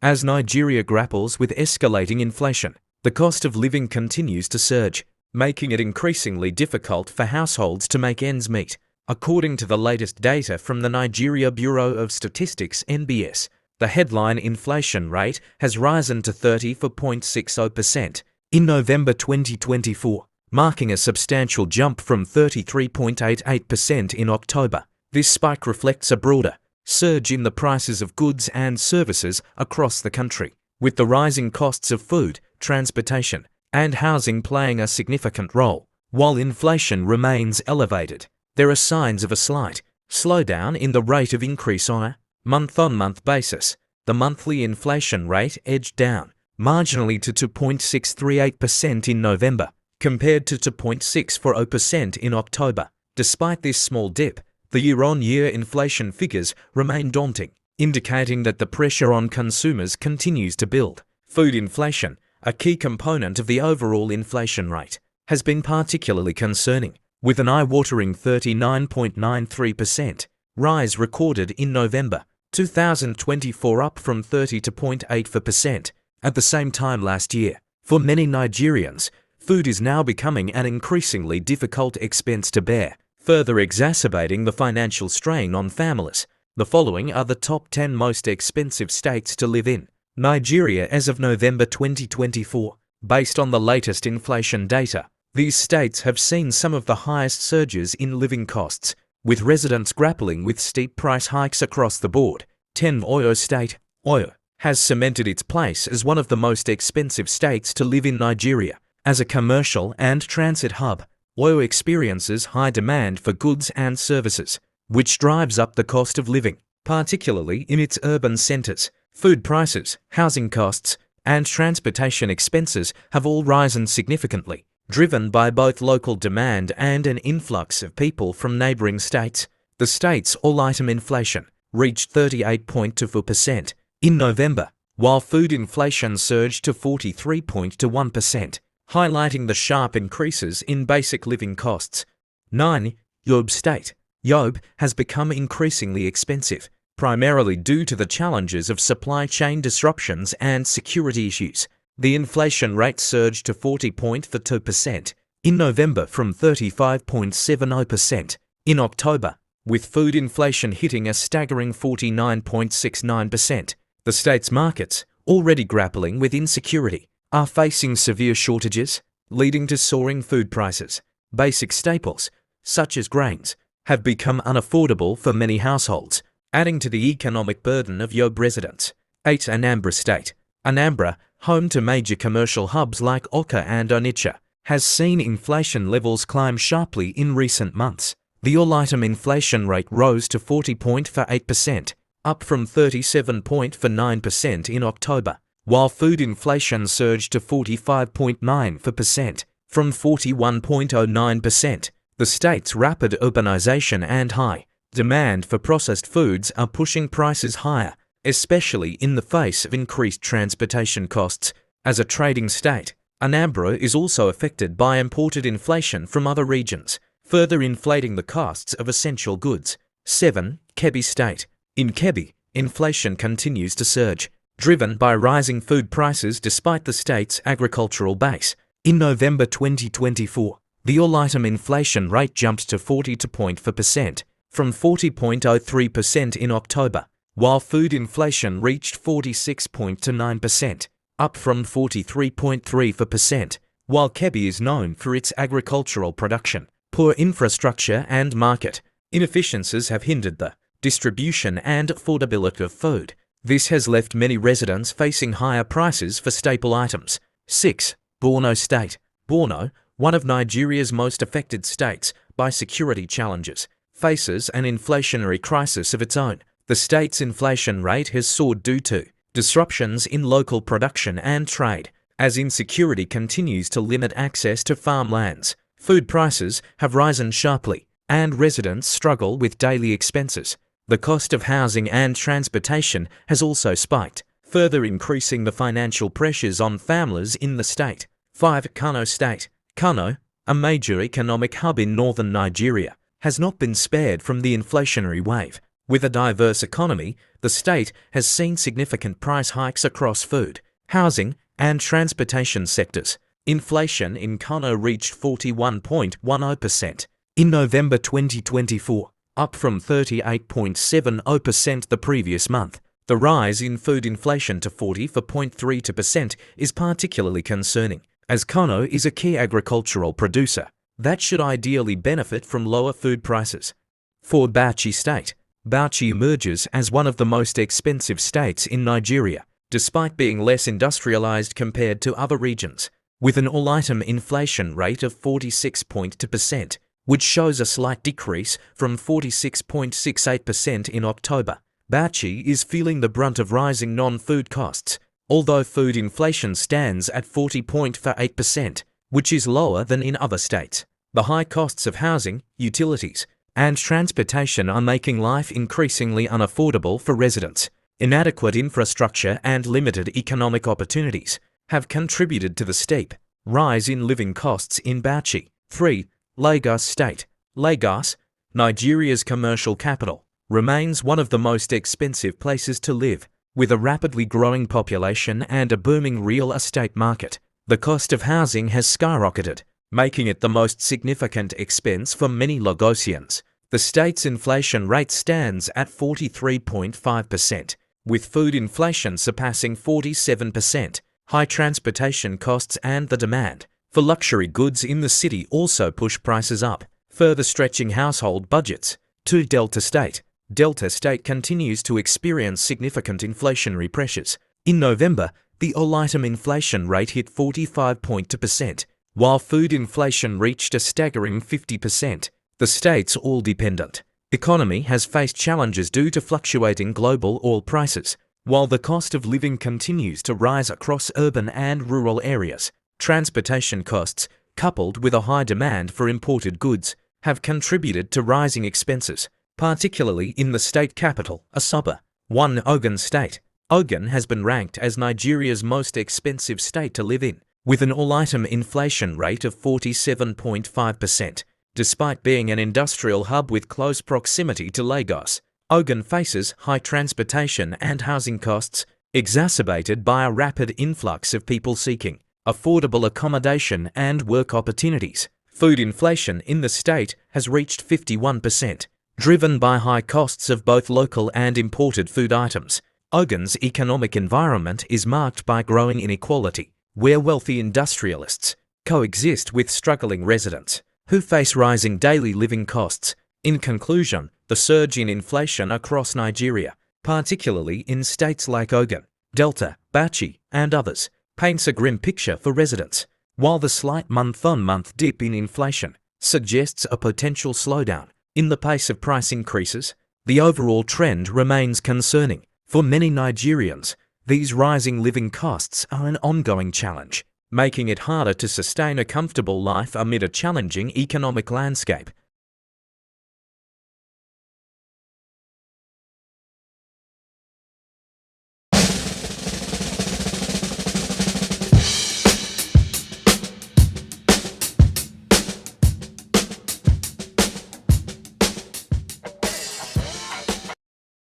As Nigeria grapples with escalating inflation, the cost of living continues to surge, making it increasingly difficult for households to make ends meet. According to the latest data from the Nigeria Bureau of Statistics (NBS), the headline inflation rate has risen to 34.60% in November 2024, marking a substantial jump from 33.88% in October. This spike reflects a broader surge in the prices of goods and services across the country, with the rising costs of food, transportation, and housing playing a significant role. While inflation remains elevated, there are signs of a slight slowdown in the rate of increase on a month-on-month basis. The monthly inflation rate edged down marginally to 2.638% in November, compared to 2.640% in October. Despite this small dip, the year-on-year inflation figures remain daunting, indicating that the pressure on consumers continues to build. Food inflation, a key component of the overall inflation rate, has been particularly concerning, with an eye-watering 39.93% rise recorded in November 2024, up from 30.84% at the same time last year. For many Nigerians, food is now becoming an increasingly difficult expense to bear, further exacerbating the financial strain on families. The following are the top 10 most expensive states to live in Nigeria as of November 2024. Based on the latest inflation data, these states have seen some of the highest surges in living costs, with residents grappling with steep price hikes across the board. 10. Oyo State. Oyo has cemented its place as one of the most expensive states to live in Nigeria. As a commercial and transit hub, Oyo experiences high demand for goods and services, which drives up the cost of living, particularly in its urban centers. Food prices, housing costs, and transportation expenses have all risen significantly, driven by both local demand and an influx of people from neighboring states. The state's all-item inflation reached 38.24% in November, while food inflation surged to 43.21%, highlighting the sharp increases in basic living costs. 9. Yobe State. Yobe has become increasingly expensive, primarily due to the challenges of supply chain disruptions and security issues. The inflation rate surged to 40.42% in November from 35.70% in October, with food inflation hitting a staggering 49.69%. The state's markets, already grappling with insecurity, are facing severe shortages, leading to soaring food prices. Basic staples, such as grains, have become unaffordable for many households, adding to the economic burden of Yobe residents. 8. Anambra State. Anambra, home to major commercial hubs like Awka and Onitsha, has seen inflation levels climb sharply in recent months. The all-item inflation rate rose to 40.48%, up from 37.49% in October, while food inflation surged to 45.94% from 41.09%. The state's rapid urbanization and high demand for processed foods are pushing prices higher, especially in the face of increased transportation costs. As a trading state, Anambra is also affected by imported inflation from other regions, further inflating the costs of essential goods. 7. Kebbi State. In Kebbi, inflation continues to surge, driven by rising food prices despite the state's agricultural base. In November 2024, the all-item inflation rate jumped to 42.4% from 40.03% in October, while food inflation reached 46.29%, up from 43.34%. While Kebbi is known for its agricultural production, poor infrastructure and market inefficiencies have hindered the distribution and affordability of food. This has left many residents facing higher prices for staple items. 6. Borno State. Borno, one of Nigeria's most affected states by security challenges, faces an inflationary crisis of its own. The state's inflation rate has soared due to disruptions in local production and trade, as insecurity continues to limit access to farmlands. Food prices have risen sharply, and residents struggle with daily expenses. The cost of housing and transportation has also spiked, further increasing the financial pressures on families in the state. 5. Kano State. Kano, a major economic hub in northern Nigeria, has not been spared from the inflationary wave. With a diverse economy, the state has seen significant price hikes across food, housing, and transportation sectors. Inflation in Kano reached 41.10% in November 2024, up from 38.70% the previous month. The rise in food inflation to 44.32% is particularly concerning, as Kano is a key agricultural producer that should ideally benefit from lower food prices. For Bauchi State, Bauchi emerges as one of the most expensive states in Nigeria, despite being less industrialized compared to other regions, with an all-item inflation rate of 46.2%, which shows a slight decrease from 46.68% in October. Bauchi is feeling the brunt of rising non-food costs, although food inflation stands at 40.48%, which is lower than in other states. The high costs of housing, utilities, and transportation are making life increasingly unaffordable for residents. Inadequate infrastructure and limited economic opportunities have contributed to the steep rise in living costs in Bauchi. 3. Lagos State. Lagos, Nigeria's commercial capital, remains one of the most expensive places to live. With a rapidly growing population and a booming real estate market, the cost of housing has skyrocketed, making it the most significant expense for many Lagosians. The state's inflation rate stands at 43.5%, with food inflation surpassing 47%. High transportation costs and the demand for luxury goods in the city also push prices up, further stretching household budgets. 2. Delta State. Delta State continues to experience significant inflationary pressures. In November, the all-item inflation rate hit 45.2%, while food inflation reached a staggering 50%. The state's oil-dependent economy has faced challenges due to fluctuating global oil prices, while the cost of living continues to rise across urban and rural areas. Transportation costs, coupled with a high demand for imported goods, have contributed to rising expenses, particularly in the state capital, Asaba. 1. Ogun State. Ogun has been ranked as Nigeria's most expensive state to live in, with an all-item inflation rate of 47.5%. Despite being an industrial hub with close proximity to Lagos, Ogun faces high transportation and housing costs, exacerbated by a rapid influx of people seeking affordable accommodation and work opportunities. Food inflation in the state has reached 51%, driven by high costs of both local and imported food items. Ogun's economic environment is marked by growing inequality, where wealthy industrialists coexist with struggling residents who face rising daily living costs. In conclusion, the surge in inflation across Nigeria, particularly in states like Ogun, Delta, Bauchi, and others, paints a grim picture for residents, while the slight month-on-month dip in inflation suggests a potential slowdown in the pace of price increases. The overall trend remains concerning. For many Nigerians, these rising living costs are an ongoing challenge, making it harder to sustain a comfortable life amid a challenging economic landscape.